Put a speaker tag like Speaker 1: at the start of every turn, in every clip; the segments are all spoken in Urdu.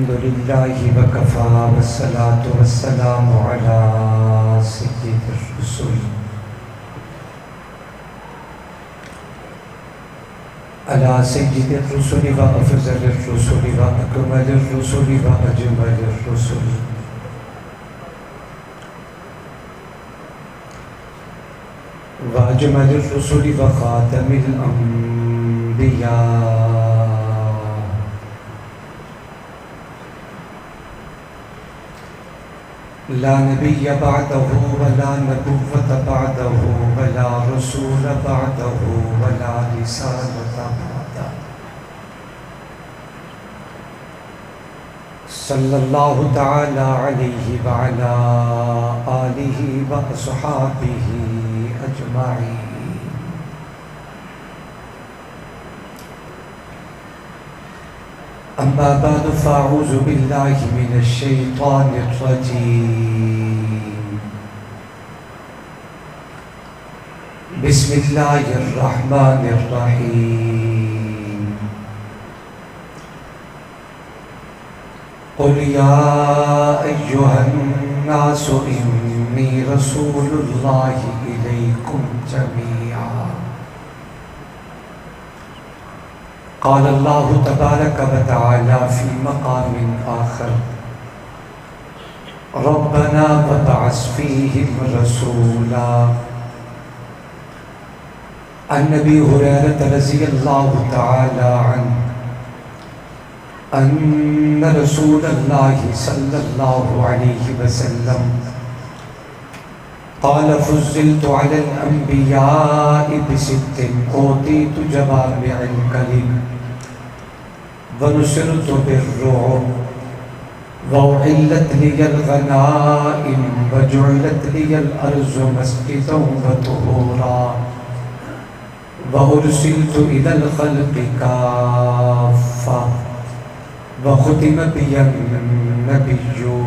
Speaker 1: الحمد لله وكفى والصلاة والسلام على سيد الرسل على سيد الرسل وأفضل الرسل وأكمل الرسل وأجمل الرسل وأجمل الرسل وخاتم الأنبياء لا نبي بعده ولا نبوة بعده ولا رسول بعده ولا رسالة بعده صلى الله تعالى عليه وعلى آله وأصحابه أجمعين. أما بعد فأعوذ بالله من الشيطان الرجيم. بسم الله الرحمن الرحيم. قل يا أيها الناس إني رسول الله إليكم جميعا. قال الله تبارك وتعالى في مقام آخر ربنا وابعث فيهم رسولا. عن ابي هريرة رضي الله تعالى عنه ان رسول الله صلى الله عليه وسلم قال فضلت على الأنبياء بست أوتيت جوامع الكلم ونصرت بالرعب وأحلت لي الغنائم وجعلت لي الأرض مسجدا وطهورا وأرسلت إلى الخلق كافة وختم بي النبيون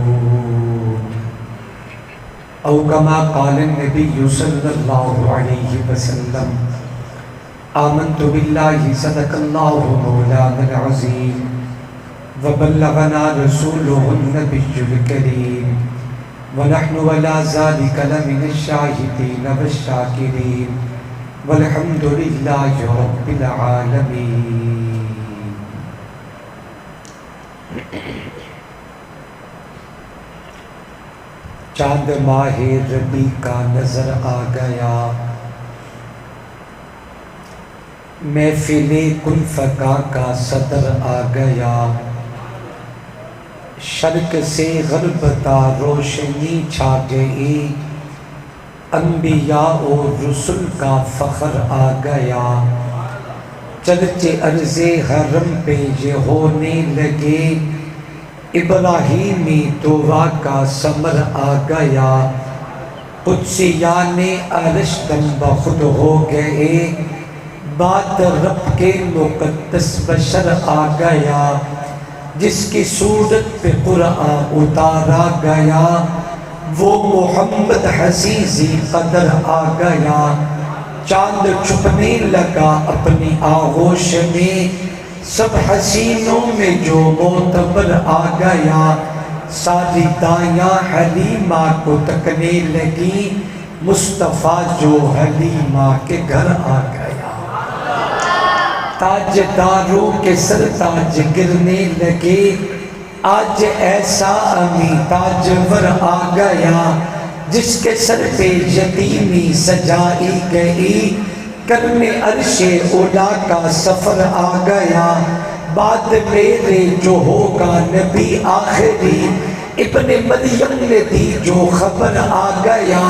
Speaker 1: أو كما قال النبي صلى الله عليه وسلم آمنت بالله صدق الله مولانا العظيم وبلغنا رسوله النبي الكريم ونحن ولا ذلك لمن الشاهدين والشاكرين والحمد لله رب العالمين. چاند ماہ ربیع کا نظر آ گیا، محفل کن فقا کا صدر آ گیا، شرق سے غرب تا روشنی چھا گئی، انبیاء و رسل کا فخر آ گیا، چرچے عرض حرم پہ یہ ہونے لگے، ابراہیمی دعا کا ثمر آ گیا، قدسیان عرش دم بخود ہو گئے، بات رب کے مقدس بشر آ گیا، جس کی صورت پہ قرآن اتارا گیا، وہ محمد حسیزی قدر آ گیا، چاند چھپنے لگا اپنی آغوش میں، سب حسینوں میں جو معتبر آ گیا، ساری دایاں حلیمہ کو تکنے لگی، مصطفیٰ جو حلیمہ کے گھر آ گیا، تاج داروں کے سر تاج گرنے لگے، آج ایسا امی تاجور آ گیا، جس کے سر پہ یتیمی سجائی گئی، کرم عرش اولا کا سفر آ گیا، بعد میرے جو ہوگا نبی آخری، ابن مریم نے دی جو خبر آ گیا،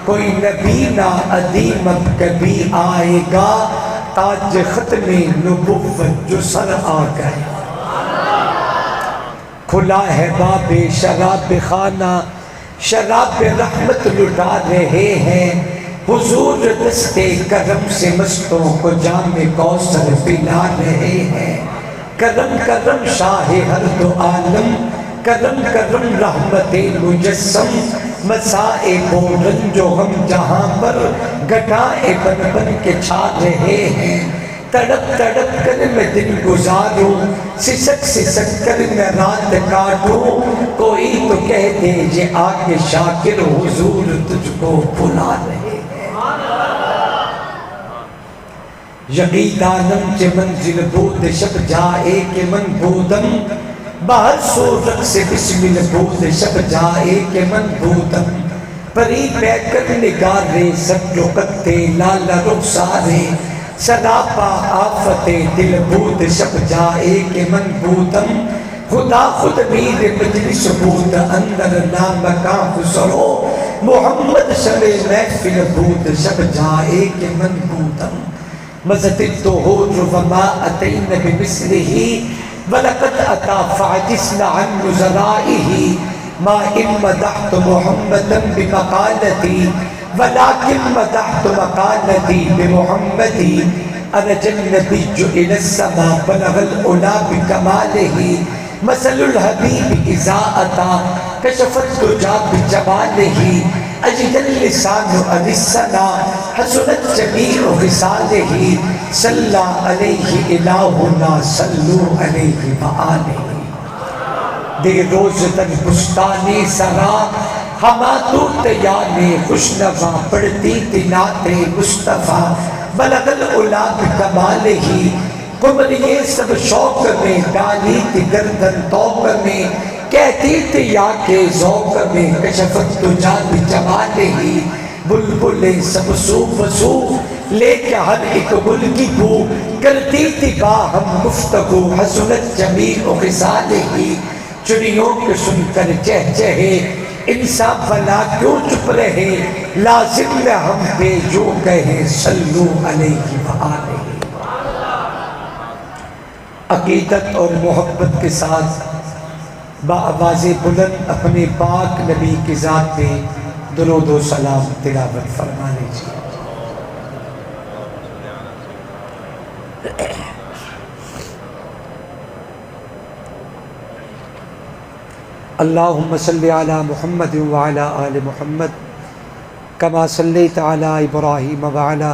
Speaker 1: کوئی نبی نہ ادیم اب کبھی آئے گا، تاج ختم نبوت جو سر آ گیا، کھلا ہے باب شراب خانہ، شراب رحمت لٹا رہے ہیں، حضور دستے کرم سے مستوں کو جام کوثر پلا رہے ہیں، کرم کرم شاہ ہر دو عالم، کرم کرم رحمت مجسم، مسائے بولن جو ہم جہاں پر گھٹائے بن بن کے چھا رہے ہیں، تڑپ تڑپ کر میں دن گزاروں، سسک سسک کر میں رات کاٹوں، کوئی تو کہہ دے یہ آگے شاکر حضور تجھ کو بلا رہے ہیں۔ یقی دانم چے منزل بود شب جائے کہ من بودم، باہر سورت سے بسمل بود شب جائے کہ من بودم، پری پیکر نگارے سب جو قطے لالا رخسارے، سراپا آفت دل بود شب جائے کہ من بودم، خدا خود میر مجلس بود اندر نام کان خسرو، محمد شب محفل بود شب جائے کہ من بودم، مزد الدهور وما أتينا بمثله ولقد أتى فعجزنا عن نزرائه، ما إن مدحت محمدا بمقالتي ولكن مدحت مقالتي بمحمدي، أرج النبي إلى السماء بلغ الأولى بكماله، مثل الحبيب إذا أتى كشف الدجى بجماله، أجد اللسان عن السنا حسنت جميع خصاله، صلى عليه إلهنا صلوا عليه وآله، دے روز تن بستانی سرا ہما تو تیانے خوشنوا پڑھتی تھی نعت مصطفیٰ، بلغ العلا بکمالہ، قمریے سب شوق میں ڈالی تھی گردن توق میں، کہتی تھی یا کے ذوق میں کشفت تجا بجمالہ، بلبلیں سب سو بسو لے کے ہر ایک گل کی بو، کرتی تھی باہم گفتگو حسنت جمیع خصالہ، چڑیوں کے سن کر چہچہے انسان بنا کیوں چپ رہے، لازم میں ہم پہ یوں کہیں صلو علیہ وآلہ۔ عقیدت اور محبت کے ساتھ بآواز بلند اپنے پاک نبی کی ذات پہ درود و سلام تلاوت فرما لیجیے۔ اللہم صلی علی محمد وعلی آل محمد کما صلیت علی ابراہیم وعلی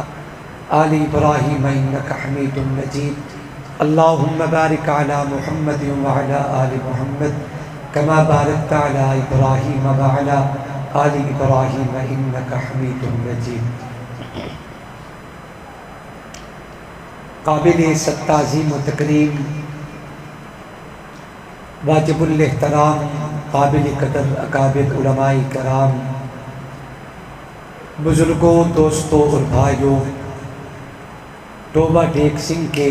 Speaker 1: آل ابراہیم انک حمید مجید، اللہم بارک علی محمد وعلی آل محمد کما بارکت علی ابراہیم وعلی آل ابراہیم انک حمید مجید۔ قابل تعظیم و تکریم، واجب الاحترام، قابل قدر اکابر علماء کرام، بزرگوں، دوستوں اور بھائیوں، ٹوبہ ٹیک سنگھ کے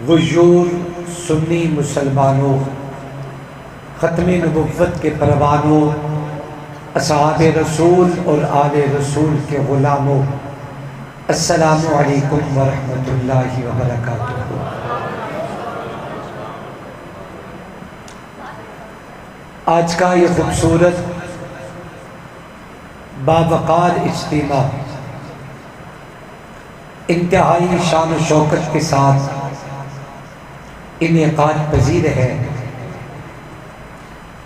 Speaker 1: غیور سنی مسلمانوں، ختم نبوت کے پروانوں، اصحاب رسول اور آل رسول کے غلاموں، السلام علیکم ورحمۃ اللہ وبرکاتہ۔ آج کا یہ خوبصورت باوقار اجتماع انتہائی شان و شوکت کے ساتھ انعقاد پذیر ہے۔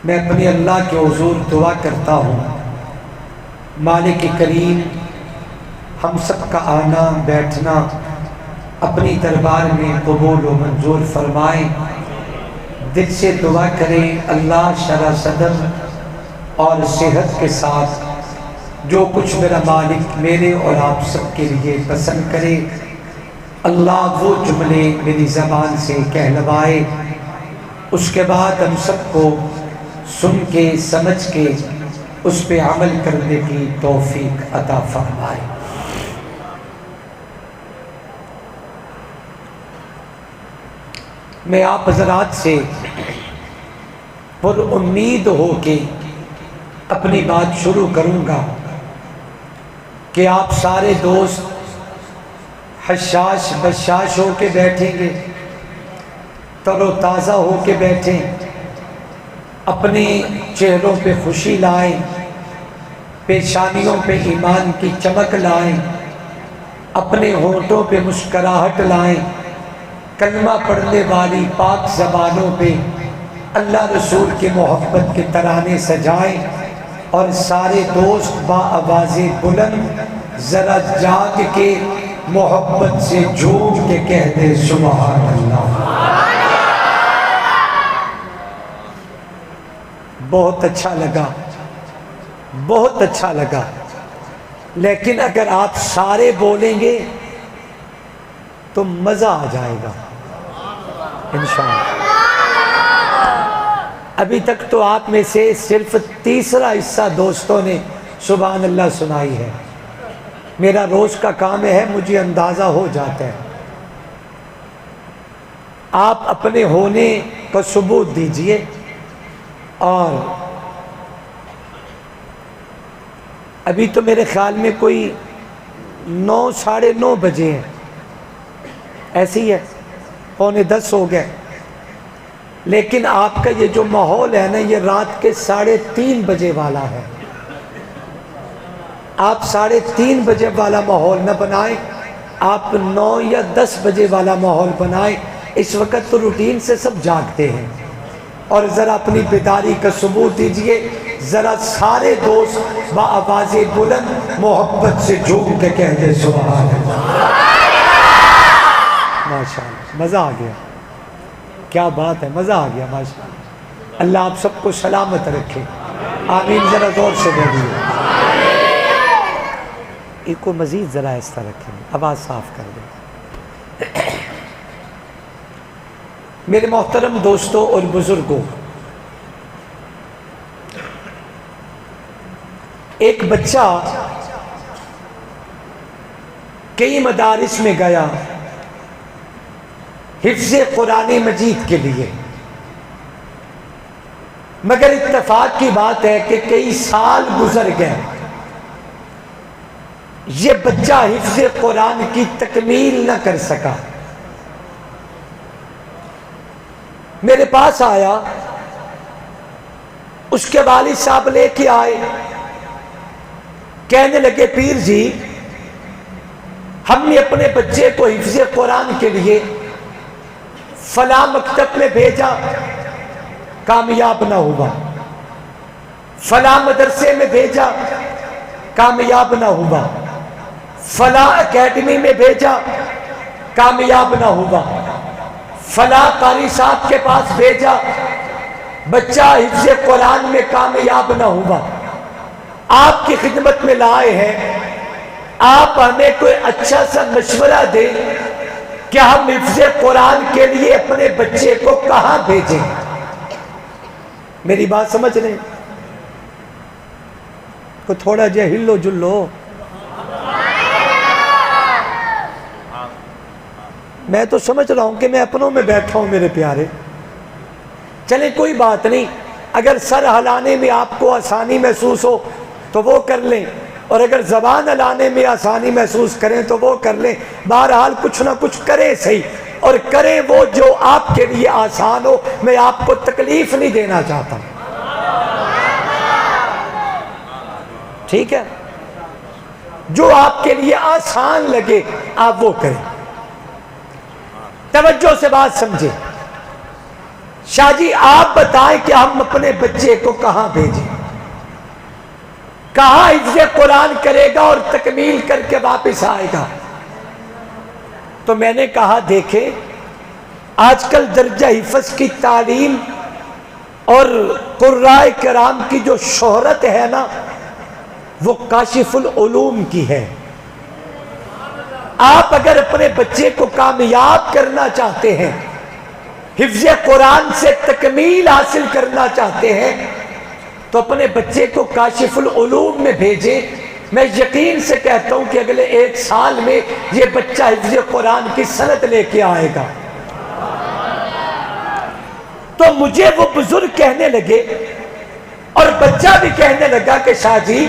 Speaker 1: میں اپنے اللہ کے حضور دعا کرتا ہوں مالک کریم ہم سب کا آنا بیٹھنا اپنی دربار میں قبول و منظور فرمائے۔ دل سے دعا کریں اللہ شرح صدر اور صحت کے ساتھ جو کچھ میرا مالک میرے اور آپ سب کے لیے پسند کرے، اللہ وہ جملے میری زبان سے کہلوائے، اس کے بعد ہم سب کو سن کے سمجھ کے اس پہ عمل کرنے کی توفیق عطا فرمائے۔ میں آپ حضرات سے پر امید ہو کے اپنی بات شروع کروں گا کہ آپ سارے دوست حشاش بشاش ہو کے بیٹھیں گے، تر و تازہ ہو کے بیٹھیں، اپنے چہروں پہ خوشی لائیں، پیشانیوں پہ ایمان کی چمک لائیں، اپنے ہونٹوں پہ مسکراہٹ لائیں، کلمہ پڑھنے والی پاک زبانوں پہ اللہ رسول کے محبت کے ترانے سجائیں، اور سارے دوست با آواز بلند ذرا جاگ کے محبت سے جھوم کے کہہ دے سبحان اللہ۔ بہت اچھا لگا، بہت اچھا لگا، لیکن اگر آپ سارے بولیں گے تو مزہ آ جائے گا انشاءاللہ۔ ابھی تک تو آپ میں سے صرف تیسرا حصہ دوستوں نے سبحان اللہ سنائی ہے۔ میرا روز کا کام ہے، مجھے اندازہ ہو جاتا ہے۔ آپ اپنے ہونے کا ثبوت دیجئے، اور ابھی تو میرے خیال میں کوئی 9 ساڑھے 9 بجے ہیں، ایسی ہے، 9:45 ہو گئے، لیکن آپ کا یہ جو ماحول ہے نا، یہ رات کے 3:30 بجے والا ہے۔ آپ 3:30 بجے والا ماحول نہ بنائیں، آپ 9 یا 10 بجے والا ماحول بنائیں۔ اس وقت تو روٹین سے سب جاگتے ہیں، اور ذرا اپنی بیداری کا ثبوت دیجئے، ذرا سارے دوست بآواز بلند محبت سے جھوم کے کہہ دے سبحان اللہ۔ ماشاءاللہ، مزہ آ گیا، کیا بات ہے، مزہ آ گیا ماشاءاللہ۔ اللہ آپ سب کو سلامت رکھے، آمین، ذرا زور سے بولیے۔ ان کو مزید ذرا ایسا رکھیں، آواز صاف کر دیں۔ میرے محترم دوستوں اور بزرگوں، ایک بچہ کئی مدارس میں گیا حفظ قرآن مجید کے لیے، مگر اتفاق کی بات ہے کہ کئی سال گزر گئے، یہ بچہ حفظ قرآن کی تکمیل نہ کر سکا۔ میرے پاس آیا، اس کے والد صاحب لے کے آئے، کہنے لگے پیر جی ہم نے اپنے بچے کو حفظ قرآن کے لیے فلاں مکتب میں بھیجا، کامیاب نہ ہوا، فلاں مدرسے میں بھیجا، کامیاب نہ ہوا، فلاں اکیڈمی میں بھیجا، کامیاب نہ ہوا، فلاں قاری صاحب کے پاس بھیجا، بچہ حفظ قرآن میں کامیاب نہ ہوا۔ آپ کی خدمت میں لائے ہیں، آپ ہمیں کوئی اچھا سا مشورہ دیں کہ ہم حفظ قرآن کے لیے اپنے بچے کو کہاں بھیجیں؟ میری بات سمجھ رہے ہیں؟ کو تھوڑا جے ہلو جلو، میں تو سمجھ رہا ہوں کہ میں اپنوں میں بیٹھا ہوں میرے پیارے۔ چلیں کوئی بات نہیں، اگر سر ہلانے میں آپ کو آسانی محسوس ہو تو وہ کر لیں، اور اگر زبان ہلانے میں آسانی محسوس کریں تو وہ کر لیں، بہرحال کچھ نہ کچھ کریں صحیح، اور کریں وہ جو آپ کے لیے آسان ہو۔ میں آپ کو تکلیف نہیں دینا چاہتا، ٹھیک ہے؟ جو آپ کے لیے آسان لگے آپ وہ کریں۔ توجہ سے بات سمجھیں۔ شاہ جی آپ بتائیں کہ ہم اپنے بچے کو کہاں بھیجیں، کہاں حفظ قرآن کرے گا اور تکمیل کر کے واپس آئے گا؟ تو میں نے کہا دیکھیں، آج کل درجہ حفظ کی تعلیم اور قرائے کرام کی جو شہرت ہے نا، وہ کاشف العلوم کی ہے۔ آپ اگر اپنے بچے کو کامیاب کرنا چاہتے ہیں، حفظ قرآن سے تکمیل حاصل کرنا چاہتے ہیں، تو اپنے بچے کو کاشف العلوم میں بھیجیں۔ میں یقین سے کہتا ہوں کہ اگلے 1 سال میں یہ بچہ حفظ قرآن کی سند لے کے آئے گا۔ تو مجھے وہ بزرگ کہنے لگے، اور بچہ بھی کہنے لگا کہ شاہ جی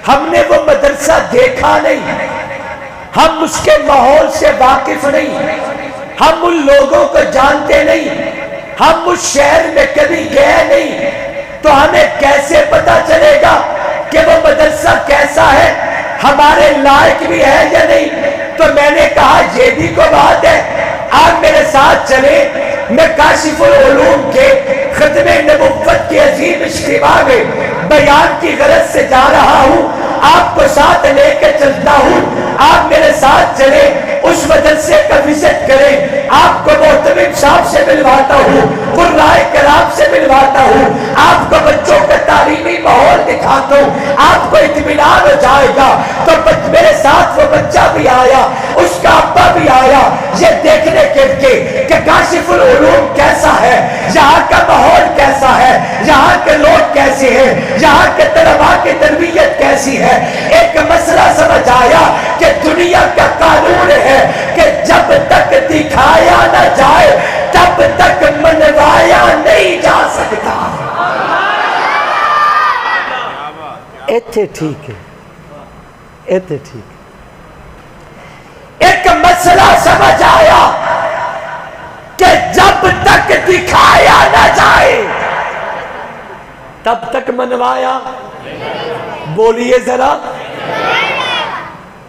Speaker 1: ہم نے وہ مدرسہ دیکھا نہیں، ہم اس کے ماحول سے واقف نہیں، ہم ان لوگوں کو جانتے نہیں، ہم اس شہر میں کبھی گئے نہیں، تو ہمیں کیسے پتا چلے گا کہ وہ مدرسہ کیسا ہے، ہمارے لائق بھی ہے یا نہیں؟ تو میں نے کہا یہ بھی کوئی بات ہے، آپ میرے ساتھ چلیں، میں کاشف العلوم کے ختم نبوت کے عظیم اجتماع میں بیان کی غرض سے جا رہا ہوں، آپ کو ساتھ لے کے چلتا ہوں۔ آپ میرے ساتھ چلے، اس مدرسے کا وزٹ کریں، آپ کو محتمم صاحب سے ملواتا ہوں، قرائے کرام سے ملواتا ہوں، آپ کو بچوں کا تعلیمی ماحول دکھاتا ہوں، آپ کو اطمینان ہو جائے گا۔ تو میرے ساتھ وہ بچہ بھی آیا، اس کا ابا بھی آیا، یہ دیکھنے کے لیے کہ کاشف العلوم کیسا ہے، یہاں کا ماحول کیسا ہے، یہاں کے لوگ کیسے ہیں، یہاں کے طلباء کی تربیت کیسی ہے۔ ایک مسئلہ سمجھ آیا کہ دنیا کا قانون ہے کہ جب تک دکھایا نہ جائے تب تک منوایا نہیں جا سکتا۔ ایتھے ٹھیک ہے، ایتھے ٹھیک ہے۔ ایک مسئلہ سمجھ آیا کہ جب تک دکھایا نہ جائے تب تک منوایا، بولیے ذرا،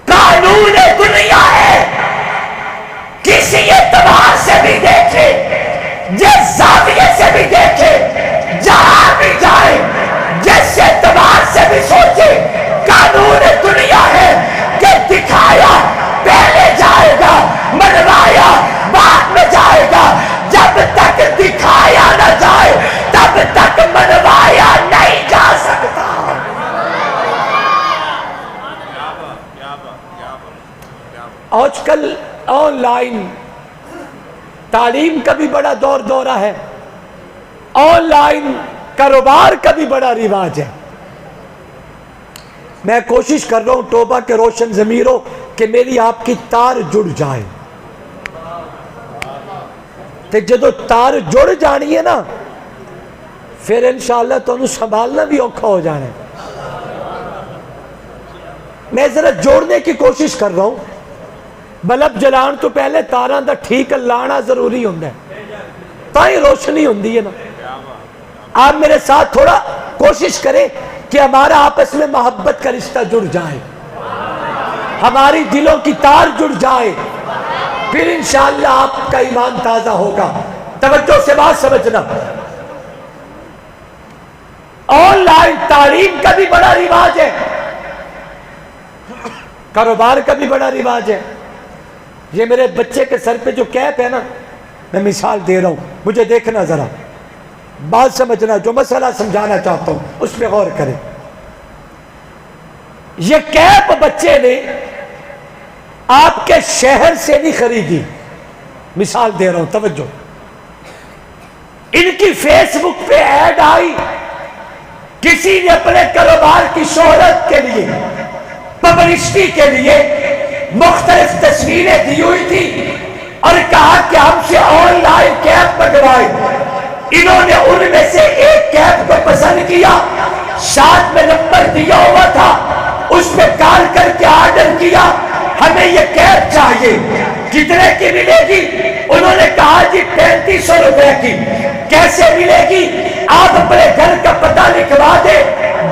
Speaker 1: قانون دنیا ہے، کسی اعتبار سے بھی دیکھے، جس زاویے سے بھی دیکھے، جہاں بھی جائے، جس اعتبار سے بھی سوچے، قانون دنیا ہے کہ دکھایا پہلے جائے گا، منوایا بعد میں جائے گا۔ جب تک دکھایا نہ جائے تب تک منوایا نہیں جا سکتا۔ آج کل آن لائن تعلیم کا بھی بڑا دورہ ہے، آن لائن کاروبار کا بھی بڑا رواج ہے۔ میں کوشش کر رہا ہوں توبہ کے روشن ضمیروں کہ میری آپ کی تار جڑ جائے، تے جدو تار جڑ جانی ہے نا پھر انشاءاللہ تو انہوں سنبھالنا بھی اوکھا ہو جانا ہے۔ میں ذرا جوڑنے کی کوشش کر رہا ہوں، بلب جلان تو پہلے تاراں دا ٹھیک لانا ضروری ہوندہ ہے، تائی روشنی ہوندی ہے نا۔ آپ میرے ساتھ تھوڑا کوشش کریں کہ ہمارا آپس میں محبت کا رشتہ جڑ جائے، ہماری دلوں کی تار جڑ جائے، پھر انشاءاللہ آپ کا ایمان تازہ ہوگا۔ توجہ سے بات سمجھنا، آن لائن تعلیم کا بھی بڑا رواج ہے، کاروبار کا بھی بڑا رواج ہے۔ یہ میرے بچے کے سر پہ جو کیپ ہے نا، میں مثال دے رہا ہوں، مجھے دیکھنا ذرا، بات سمجھنا، جو مسئلہ سمجھانا چاہتا ہوں اس پہ غور کریں۔ یہ کیپ بچے نے آپ کے شہر سے نہیں خریدی، مثال دے رہا ہوں، توجہ، ان کی فیس بک پہ ایڈ آئی، کسی نے اپنے کاروبار کی شہرت کے لیے، پبلسٹی کے لیے مختلف تصویریں دی ہوئی تھی اور کہا کہ ہم سے آن لائن کیپ منگوائے۔ انہوں نے ان میں سے ایک کیپ کو پسند کیا، ساتھ میں نمبر دیا ہوا تھا، اس پہ کال کر کے آرڈر کیا، ہمیں یہ کیپ چاہیے، کتنے کی ملے گی؟ انہوں نے کہا جی 3500 روپے کی۔ کیسے ملے گی؟ آپ اپنے گھر کا پتہ لکھوا دیں،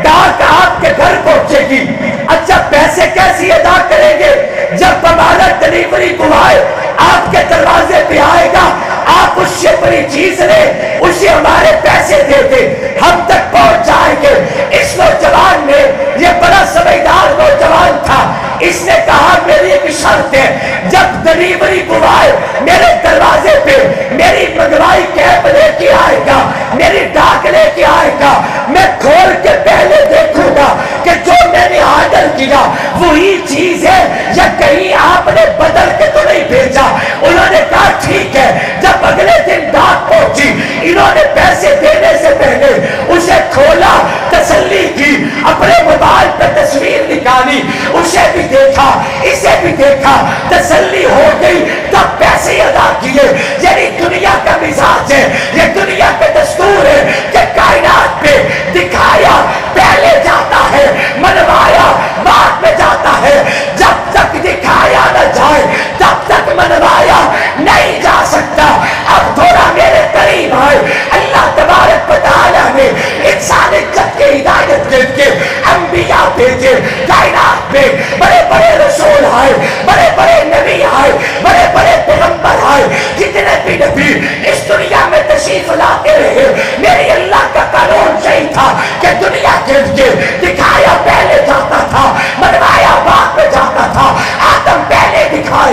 Speaker 1: ڈاک آپ کے گھر پہنچے گی۔ اچھا پیسے کیسے ادا کریں گے؟ جب ہمارا ڈلیوری بوائے آپ کے دروازے پہ آئے گا، آپ اس سے بڑی چیز لیں، اسے ہمارے پیسے دے دیں، ہم تک پہنچ جائیں گے۔ اس نوجوان نے، یہ بڑا سمجھدار نوجوان تھا، اس نے کہا میری ایک شرط ہے، جب ڈلیوری بوائے میرے دروازے پہ میری منگوائی کیپ لے کے آئے گا، میری ڈاک لے کے آئے گا، میں کھول کے پہلے دیکھوں گا کہ جو میں نے آرڈر کیا وہی چیز ہے یا کہیں آپ نے بدل کے تو نہیں بھیجا۔ انہوں نے کہا ٹھیک ہے۔ جب اگلے دن ڈاک پہنچی، انہوں نے پیسے دینے سے پہلے اسے کھولا، تسلی کی، اپنے موبائل پہ تصویر نکالی، اسے بھی دیکھا، اسے بھی دیکھا، تسلی ہو گئی، تب پیسے ادا کیے۔ یعنی دنیا کا مزاج ہے، یہ دنیا کا دستور ہے کہ کائنات پہ دکھایا پہلے جاتا ہے، منوایا بعد میں جاتا ہے۔ جب تک دکھایا نہ جائے تب تک منوایا نہیں جا سکتا۔ اب تھوڑا میرے قریب آئے، اللہ تبارک و تعالیٰ نے انسانیت کی ہدایت دے کے انبیاء بھیجے، کائنات میں بڑے بڑے رسول آئے، بڑے بڑے نبی آئے، بڑے بڑے پیغمبر آئے، جتنے بھی نبی اس دنیا میں تشریف لاتے رہے۔ میری اللہ کا قانون صحیح تھا کہ دنیا کے لیے دکھایا پہلے جاتا تھا، منوایا بعد میں جاتا تھا۔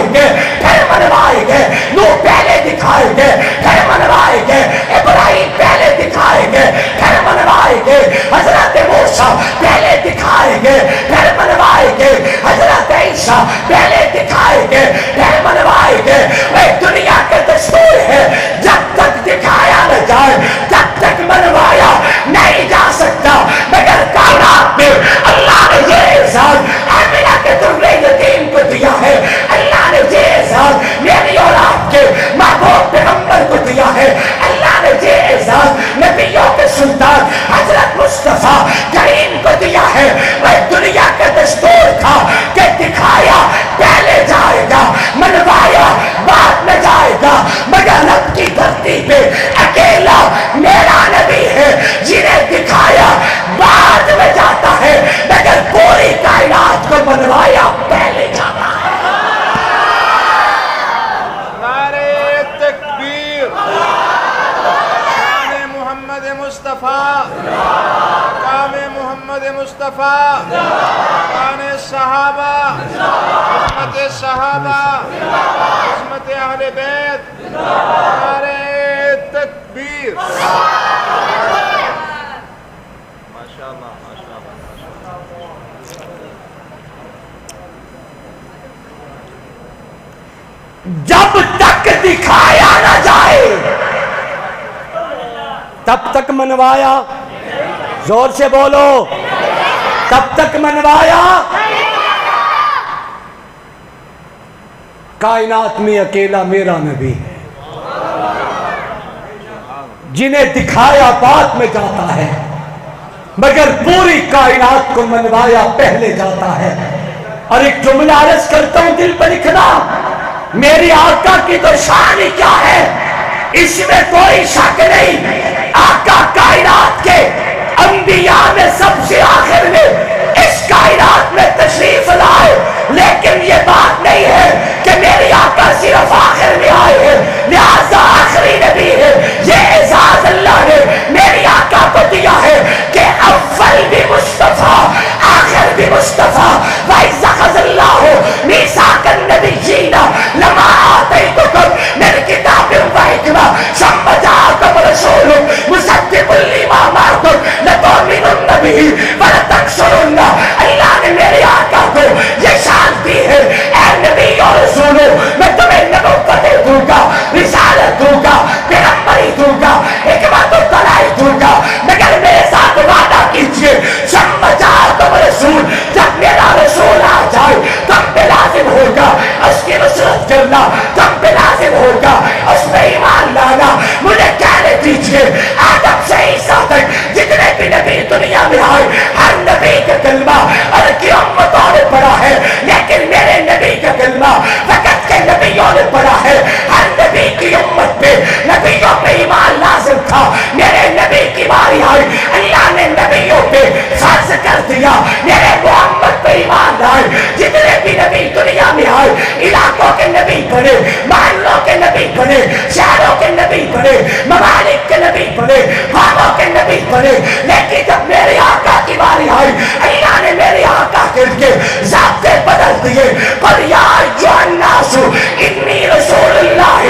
Speaker 1: دکھائیں گے پھر منوائیں گے، نوح پہلے دکھائیں گے پھر منوائیں گے، ابراہیم پہلے دکھائیں گے پھر منوائیں گے، حضرت موسیٰ پہلے دکھائیں گے پھر منوائیں گے، حضرت عیسیٰ پہلے دکھائیں گے پھر منوائیں گے۔ ایک دنیا کا دستور ہے جب تک دکھایا نہ جائے تب تک منوایا نہیں جا سکتا، مگر کائنات میں اللہ نے یہ اعزاز آمنہ کے درِ یتیم کو دیا ہے، اللہ نے یہ اعزاز میری اور آپ کے محبوب پیغمبر کو دیا ہے، اللہ نے یہ اعزاز نبیوں کے سلطان حضرت مصطفیٰ کریم کو دیا ہے۔ وہ دنیا کا دستور تھا کہ دکھایا پہلے جائے گا، منوایا بعد میں جائے گا، مگر رب کی دھرتی پہ اکیلا میرا نبی ہے جنہیں دکھایا بعد میں جاتا ہے مگر پوری کائنات کو منوایا پہلے جاتا ہے۔
Speaker 2: نعرہ تکبیر، شان محمد مصطفیٰ، مقام محمد مصطفیٰ، شان صحابہ، عظمت صحابہ، عظمت اہل بیت، نعرہ تکبیر۔ ماشاءاللہ ماشاءاللہ۔
Speaker 1: جب تک دکھایا نہ جائے تب تک منوایا، زور سے بولو، تب تک منوایا۔ کائنات میں اکیلا میرا نبی ہے، جنہیں دکھایا بعد میں جاتا ہے مگر پوری کائنات کو منوایا پہلے جاتا ہے۔ اور ایک جملہ عرض کرتا ہوں دل پر لکھنا، میری آقا کی تو شان ہی کیا ہے، اس میں کوئی شک نہیں، آقا کائنات کے انبیاء میں سب سے آخر میں اس کائنات میں تشریف لائے، لیکن یہ بات نہیں ہے کہ میری آقا صرف آخر میں آئے ہیں لہذا آخری نبی ہے۔ یہ اعزاز اللہ نے میری آقا کو دیا ہے کہ اول بھی مصطفیٰ آخر بھی مصطفیٰ۔ وَإِذْ أَخَذَ اللَّهُ مِيثَاقَ النَّبِيِّينَ لَمَا آتَيْتُكُم مِّن كِتَابٍ وَحِكْمَةٍ ثُمَّ جَاءَكُمْ رَسُولٌ مُصَدِّقٌ لِّمَا مَعَكُمْ لَتُؤْمِنُنَّ بِهِ وَلَتَنصُرُنَّهُ۔ اللہ نے میرے آقا کو یہ شان دی ہے، اے نبی اور رسولوں میں تمہیں نبوتیں دوں گا، رسالت دوں گا، پیغمبری دوں گا، حکمت و دلائل دوں گا، مگر میرے ساتھ وعدہ کیجئے ثم جاءکم رسول، جب میرا رسول آ جائے تم پہ لازم ہوگا اس کی نصرت کرنا، تم پہ لازم ہوگا اس پہ ایمان لانا۔ مجھے کہنے دیجئے آدم سے عیسیٰ تک جتنے بھی نبی دنیا میں آئے ہر نبی کا کلمہ اور کی امتوں نے پڑھا ہے، لیکن میرے نبی کا کلمہ وقت کے نبیوں نے پڑھا ہے۔ ہر نبی کی امت پہ نبیوں پہ ایمان لازم تھا، میرے نبی کی باری آئی اللہ نے نبیوں پہ فرض کر دیا میرے محمد پہ ایمان لائے۔ جتنے بھی نبی دنیا میں آئے علاقوں کے نبی بنے، محلوں کے نبی بنے، شہروں کے نبی بنے، ممالک کے نبی بنے، قوموں کے نبی بنے، لیکن جب میرے آقا کی باری آئی اللہ نے میرے آقا کے ضابطے بدل دیے۔ پر یا ایھا الناس انی رسول اللہ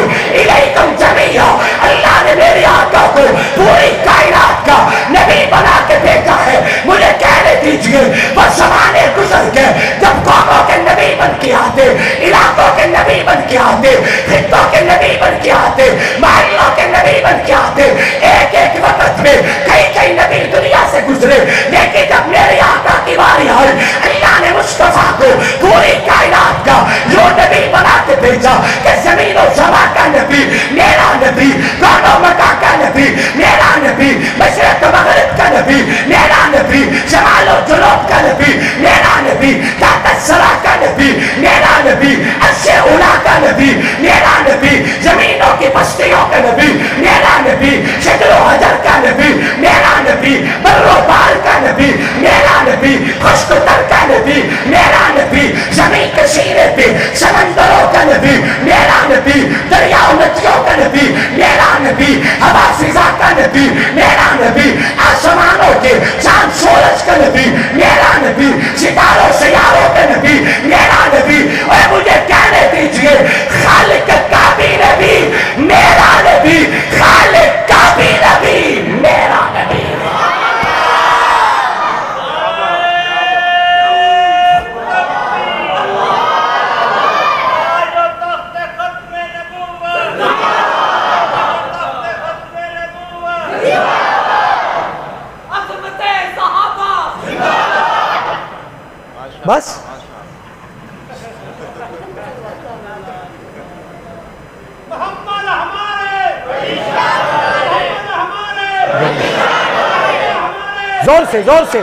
Speaker 1: الیکم جمیعا، اللہ نے میرے آقا کو پوری کائنات کا نبی بنا کے بھیجا ہے۔ مجھے کہنے دیجئے وہ زمانے گزر گئے جب قوموں کے نبی بن کے آتے، علاقوں کے نبی بن کے آتے، خطوں کے نبی بن کے آتے، محلوں کے نبی بن کے آتے، ایک ایک وقت میں کئی کئی نبی دنیا سے گزرے، لیکن جب میرے آقا کی باری آئی اللہ نے مصطفیٰ کو پوری کائنات کا جو نبی بنا کے بھیجا کہ زمین و سما کا نبی میرا نبی، کون و مکان کا نبی میرا نبی، مشرق و مغرب کا نبی میرا نبی، شمال و جنوب کا نبی میرا نبی، تحت الثری کا نبی میرا نبی، عرش اولیٰ کا نبی میرا نبی، زمینوں کی بستیوں کا نبی میرا نبی، شکل و حجر کا نبی میرا نبی، بر و بحر کا نبی میرا نبی، خشک و تر کا نبی میرا نبی، زمین کثیر نبی، سمندروں کا نبی میرا نبی، دریاؤں ندیوں کا نبی میرا نبی، ہوا فضا کا نبی میرا نبی، آسمانوں کے چاند سورج کا نبی میرا نبی، ستاروں سیاروں کا نبی میرا نبی۔ اور مجھے کہنے دیجئے خالق کا بھی نبی میرا نبی، خالق کا بھی نبی میرا نبی۔ بس
Speaker 2: محمد ہمارے،
Speaker 1: زور سے زور سے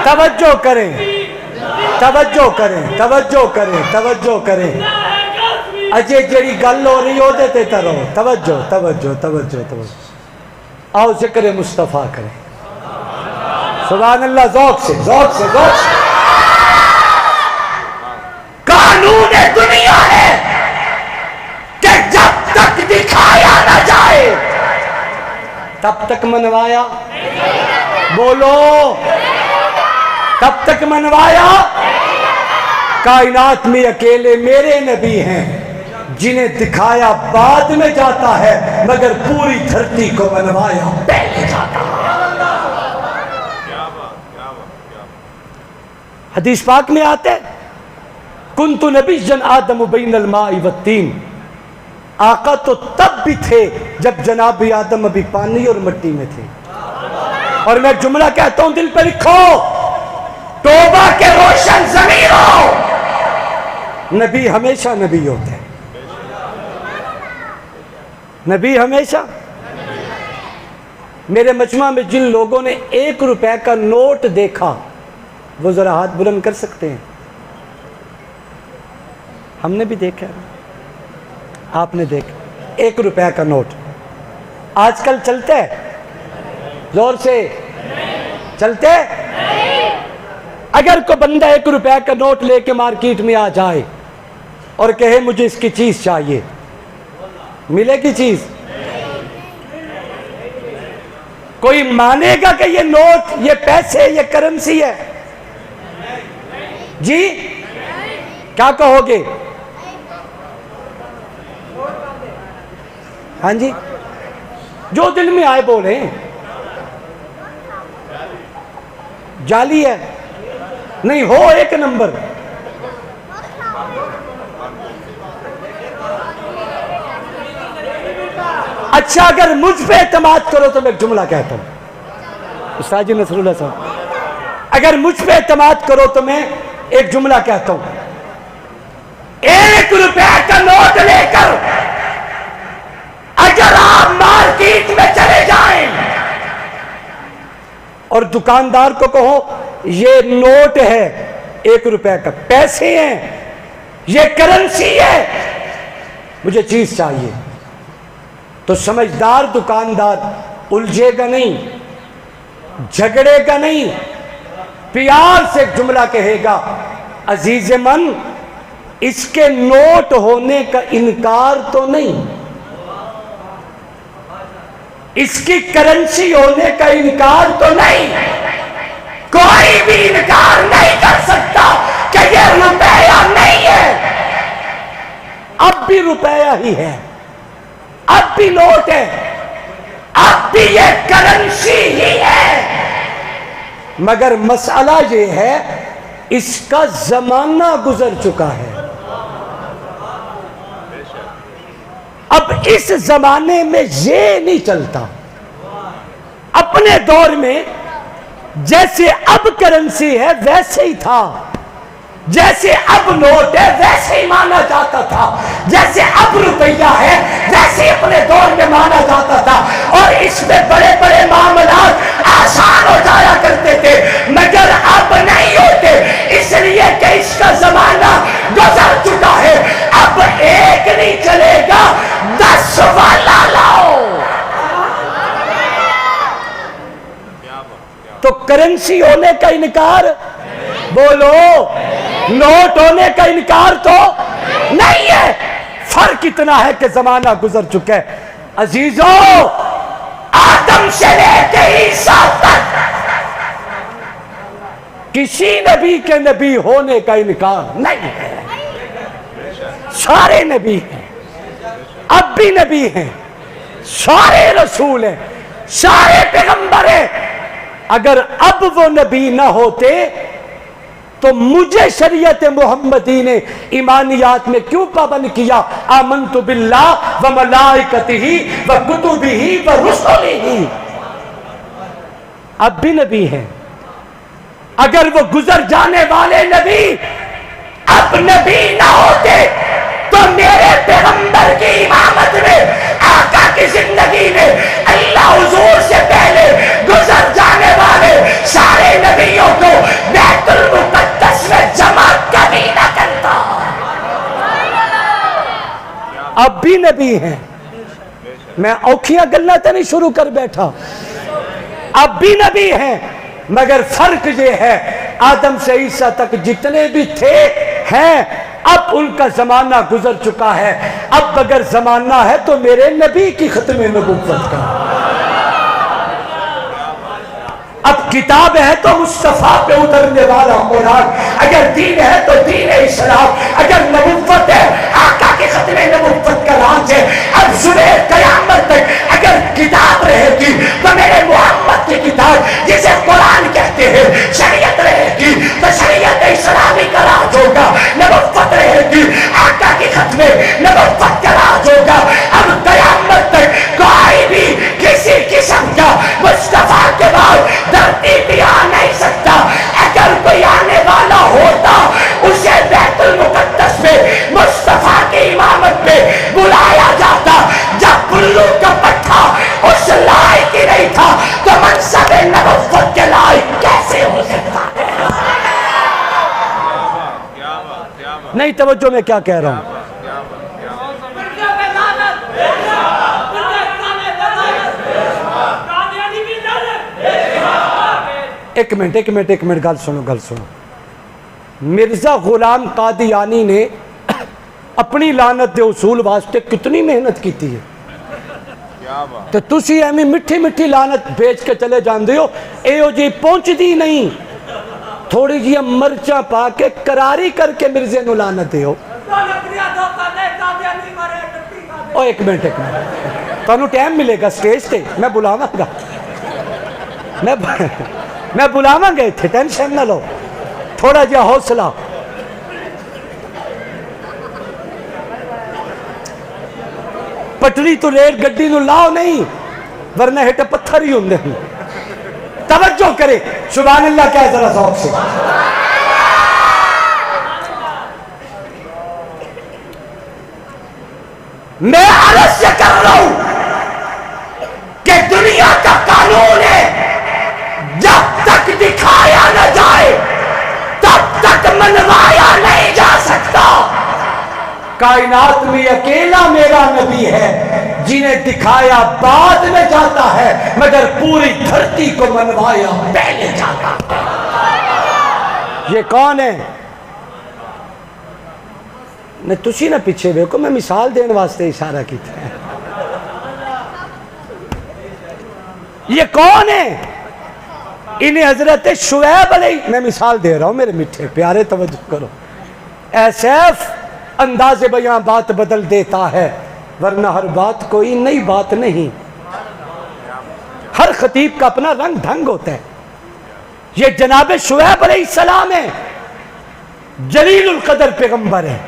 Speaker 1: توجہ کریں، توجہ کریں، توجہ کریں، توجہ کریں۔ اجے جڑی گل ہو رہی ہو دیتے ترو، توجہ توجہ توجہ توجہ۔ آؤ ذکر مصطفیٰ کریں، سبحان اللہ، ذوق سے ذوق سے ذوق سے۔ قانون دنیا ہے کہ جب تک دکھایا نہ جائے تب تک منوایا، بولو تب تک منوایا۔ کائنات میں اکیلے میرے نبی ہیں جنہیں دکھایا بعد میں جاتا ہے، مگر پوری دھرتی کو منوایا پہلے جاتا ہے۔ حدیث پاک میں آتے کنت نبیًا آدم بین الماء والطین، آقا تو تب بھی تھے جب جناب آدم ابھی پانی اور مٹی میں تھے۔ اور میں جملہ کہتا ہوں، دل پہ لکھو، توبہ کے روشن ضمیروں، نبی ہمیشہ نبی ہوتے ہیں، نبی ہمیشہ۔ میرے مجمع میں جن لوگوں نے 1 روپے کا نوٹ دیکھا وہ ذرا ہاتھ بلند کر سکتے ہیں؟ ہم نے بھی دیکھا ہے، آپ نے دیکھا 1 روپے کا نوٹ آج کل چلتا ہے؟ زور سے چلتے؟ اگر کوئی بندہ 1 روپے کا نوٹ لے کے مارکیٹ میں آ جائے اور کہے مجھے اس کی چیز چاہیے، ملے گی چیز؟ کوئی مانے گا کہ یہ نوٹ، یہ پیسے، یہ کرنسی ہے؟ جی کیا کہو گے؟ ہاں جی، جو دل میں آئے بولیں۔ جعلی ہے؟ نہیں، ہو 1 نمبر۔ اچھا اگر مجھ پہ اعتماد کرو تو میں ایک جملہ کہتا ہوں، استاد جی نصر اللہ صاحب، اگر مجھ پہ اعتماد کرو تو میں ایک جملہ کہتا ہوں، 1 روپے کا نوٹ لے کر اگر آپ مارکیٹ میں چلے جائیں اور دکاندار کو کہو یہ نوٹ ہے 1 روپے کا، پیسے ہیں، یہ کرنسی ہے، مجھے چیز چاہیے، تو سمجھدار دکاندار الجھے گا نہیں، جھگڑے گا نہیں، پیار سے ایک جملہ کہے گا، عزیز من اس کے نوٹ ہونے کا انکار تو نہیں، اس کی کرنسی ہونے کا انکار تو نہیں، کوئی بھی انکار نہیں کر سکتا کہ یہ روپیہ نہیں ہے، اب بھی روپیہ ہی ہے، اب بھی نوٹ ہے، اب بھی یہ کرنسی ہی ہے، مگر مسئلہ یہ ہے اس کا زمانہ گزر چکا ہے۔ اب اس زمانے میں یہ نہیں چلتا، اپنے دور میں جیسے اب کرنسی ہے ویسے ہی تھا، جیسے اب نوٹ ہے ویسے ہی مانا جاتا تھا، جیسے اب روپیہ ہے ویسے ہی اپنے دور میں مانا جاتا تھا، اور اس میں بڑے بڑے معاملات آسان ہو جایا کرتے تھے، مگر اب نہیں ہوتے، اس لیے کہ اس کا زمانہ گزر چکا ہے۔ اب 1 نہیں چلے گا، 10 والا لاؤ، کرنسی ہونے کا انکار؟ بولو، نوٹ ہونے کا انکار تو نہیں ہے۔ فرق اتنا ہے کہ زمانہ گزر چکا ہے۔ عزیزو، آدم سے لے کے عیسیٰ تک کسی نبی کے نبی ہونے کا انکار نہیں ہے۔ سارے نبی ہیں، اب بھی نبی ہیں، سارے رسول ہیں، سارے پیغمبر ہیں۔ اگر اب وہ نبی نہ ہوتے تو مجھے شریعت محمدی نے ایمانیات میں کیوں پابند کیا؟ آمنت باللہ و ملائکتہ و کتبہ و رسلہ۔ اب بھی نبی ہیں۔ اگر وہ گزر جانے والے نبی اب نبی نہ ہوتے تو میرے پیغمبر کی امامت میں، آقا کی زندگی میں، اللہ حضور سے پہلے گزر جانے والے سارے نبیوں کو بیت المقدس میں جمع کبھی نہ کرتا۔ اب بھی نبی ہیں۔ میں اوکھیاں گلنا تو نہیں شروع کر بیٹھا، اب بھی نبی ہیں، مگر فرق یہ ہے آدم سے عیسیٰ تک جتنے بھی تھے ہیں، اب ان کا زمانہ گزر چکا ہے۔ اب اگر زمانہ ہے تو میرے نبی کی ختم نبوت کا، اب کتاب ہے تو مصطفیٰ پہ اترنے والا قرآن، اگر دین ہے تو دین اسلام، اگر نبوت ہے آقا کی ختم نبوت کا راز ہے۔ اب صبح قیامت تک اگر کتاب رہے گی تو میرے محمد کی کتاب جسے قرآن کہتے ہیں، شریعت رہے گی تو شریعت اسلامی کا راز ہوگا، نبوت رہے گی آقا کی ختم نبوت کا راز ہوگا۔ اب قیامت تک کوئی بھی کسی قسم کا مصطفیٰ کے بعد دھرتی پہ آ نہیں سکتا۔ اگر کوئی آنے والا ہوتا اسے بیت المقدس میں مصطفیٰ کی امامت میں بلایا جاتا۔ جب بلو کا پٹھا اس لائق ہی نہیں تھا تو منصب نبوت کے لائق کیسے ہو سکتا ہے؟ نہیں توجہ میں کیا کہہ رہا ہوں؟ ایک منٹ گل سنو۔ مرزا غلام قادیانی نے اپنی لعنت دے اصول واسطے کتنی محنت کی ہے، تو تسی ایویں مٹھی مٹھی لعنت بھیج کے چلے جاندے ہو، ایو جی پہنچ دی نہیں، تھوڑی جی مرچاں پا کے کراری کر کے مرزے نو لعنت دے ہو۔ ایک منٹ تانوں ٹائم ملے گا سٹیج تے، میں بلاواں گا، میں بلاواں گا اتنے، ٹینشن نہ لو، تھوڑا جہا حوصلہ۔ پٹڑی تو ریل گڈی نو لاؤ نہیں، ورنہ ہٹ پتھر ہی ہوندے ہیں۔ توجہ کرے، سبحان اللہ کیا ہے ذرا ذوق سے۔ میں عرض یہ کر رہا ہوں کہ دنیا کا قانون ہے، جب تک دکھایا نہ جائے تب تک منوایا نہیں جا سکتا۔ کائنات میں اکیلا میرا نبی ہے جنہیں دکھایا بعد میں جاتا ہے، مگر پوری دھرتی کو منوایا پہلے جاتا ہے۔ یہ کون ہے؟ میں تسی نہ پیچھے دیکھو، میں مثال دین واسطے اشارہ کیتا ہے۔ یہ کون ہے؟ انہیں حضرت شعیب علیہ، میں مثال دے رہا ہوں میرے میٹھے پیارے، توجہ کرو۔ اے سیف، انداز بیاں بات بدل دیتا ہے، ورنہ ہر بات کوئی نئی بات نہیں۔ ہر خطیب کا اپنا رنگ ڈھنگ ہوتا ہے۔ یہ جناب شعیب علیہ السلام ہے، جلیل القدر پیغمبر ہے،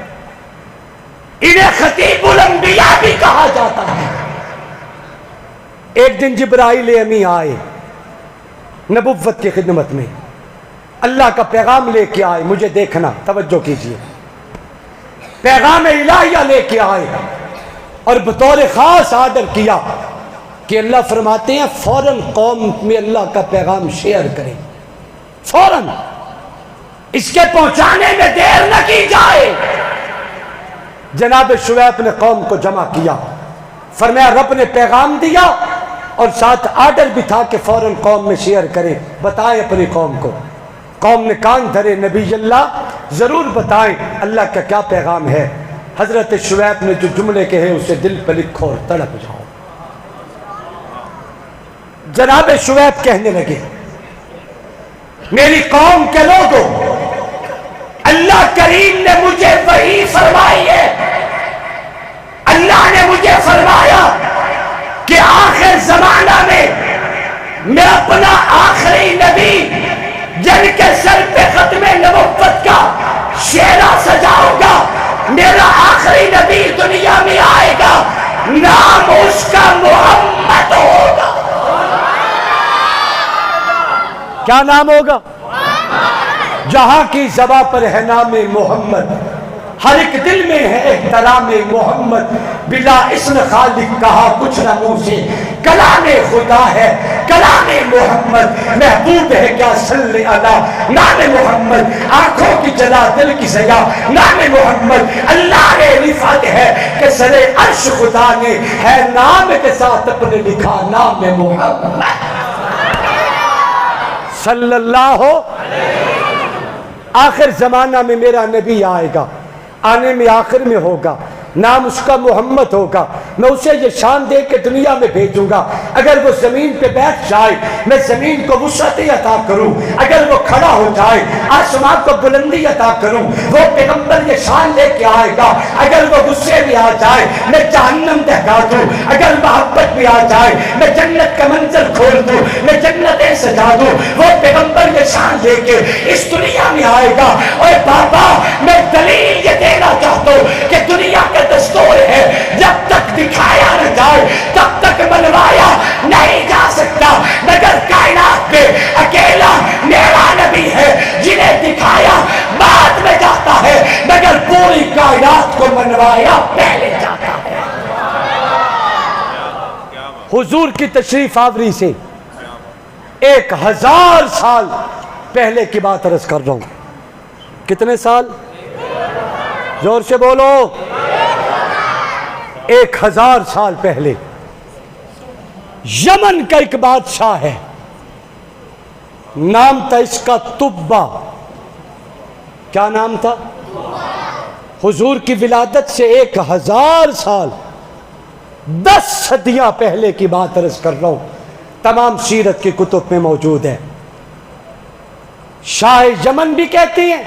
Speaker 1: انہیں خطیب الانبیاء بھی کہا جاتا ہے۔ ایک دن جبرائیل امی آئے نبوت کی خدمت میں، اللہ کا پیغام لے کے آئے، مجھے دیکھنا، توجہ کیجئے، پیغام الہیہ لے کے آئے اور بطور خاص آرڈر کیا کہ اللہ فرماتے ہیں فوراً قوم میں اللہ کا پیغام شیئر کریں، فوراً، اس کے پہنچانے میں دیر نہ کی جائے۔ جناب شعیب نے قوم کو جمع کیا، فرمایا رب نے پیغام دیا اور ساتھ آرڈر بھی تھا کہ فوراً قوم میں شیئر کریں، بتائیں اپنی قوم کو۔ قوم نے کان دھرے، نبی اللہ ضرور بتائیں اللہ کا کیا پیغام ہے۔ حضرت شعیب نے جو جملے کہے اسے دل پہ لکھو اور تڑپ جاؤ۔ جناب شعیب کہنے لگے میری قوم کے لوگوں، اللہ کریم نے مجھے وحی فرمائی ہے، اللہ نے مجھے فرمایا کہ آخر زمانہ میں میں اپنا آخری نبی جن کے سر پہ ختم نبوت کا شیرہ سجاؤں گا، میرا آخری نبی دنیا میں آئے گا، نام اس کا محمد ہوگا۔ کیا نام ہوگا؟ جہاں کی زباں پر ہے نام محمد، ہر ایک دل میں ہے احترام محمد، بلا اسم خالق کہا کچھ نہ منہ سے، کلام خدا ہے کلام محمد، محبوب ہے کیا صلی علی نام محمد، آنکھوں کی جلا دل کی سیا نام محمد، اللہ نے رفعت ہے کہ سر عرش خدا نے ہے نام کے ساتھ اپنے لکھا نام محمد صلی اللہ آخر زمانہ میں میرا نبی آئے گا، آنے میں آخر میں ہوگا، نام اس کا محمد ہوگا، میں اسے یہ شان دے کے دنیا میں بھیجوں گا، اگر وہ زمین پہ بیٹھ جائے میں زمین کو وسعت عطا کروں، اگر وہ کھڑا ہو جائے آسمان کو بلندی عطا کروں، وہ پیغمبر یہ شان لے کے آئے گا، اگر وہ غصے میں آ جائے میں جہنم دہکا دوں، اگر محبت میں آ جائے میں جنت کا منظر کھول دوں، میں جنتیں سجا دوں، وہ پیغمبر یہ شان لے کے اس دنیا میں آئے گا۔ اور بابا میں دلیل یہ دینا چاہتا ہوں کہ دنیا کا دستور ہے جب تک دکھایا نہ جائے تب تک منوایا نہیں جا سکتا، مگر کائنات میں اکیلا میرا نبی ہے جنہیں دکھایا بعد میں جاتا ہے، مگر پوری کائنات کو منوایا پہلے جاتا ہے۔ حضور کی تشریف آوری سے 1000 سال پہلے کی بات عرض کر رہا ہوں۔ کتنے سال؟ زور سے بولو۔ 1000 سال پہلے یمن کا ایک بادشاہ ہے، نام تھا اس کا تبا۔ کیا نام تھا؟ حضور کی ولادت سے 1000 سال 10 صدیاں پہلے کی بات عرض کر رہا ہوں، تمام سیرت کی کتب میں موجود ہے۔ شاہ یمن بھی کہتی ہیں،